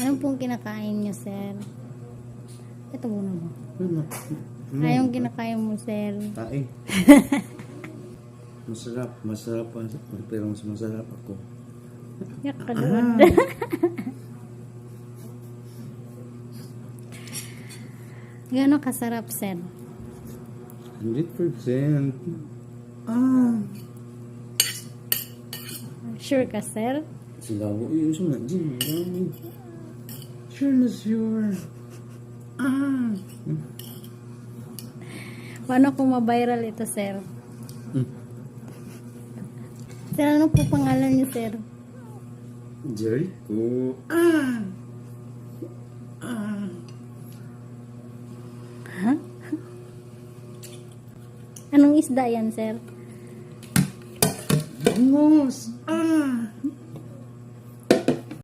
Anong pong kinakain niyo, sir? Ito muna mo. Anong kinakain mo, sir? Kain. Masarap pa. Pero mas masarap ako. Yak ka doon. Gano'ng kasarap, sir? 100%. Sure ka, sir? Sila ko yung sunod din. Sure na sure. Paano kung ma-viral ito, sir? Sir, ano po pangalan niyo, sir? Jericho. Ha? Anong isda yan, sir? Bangos.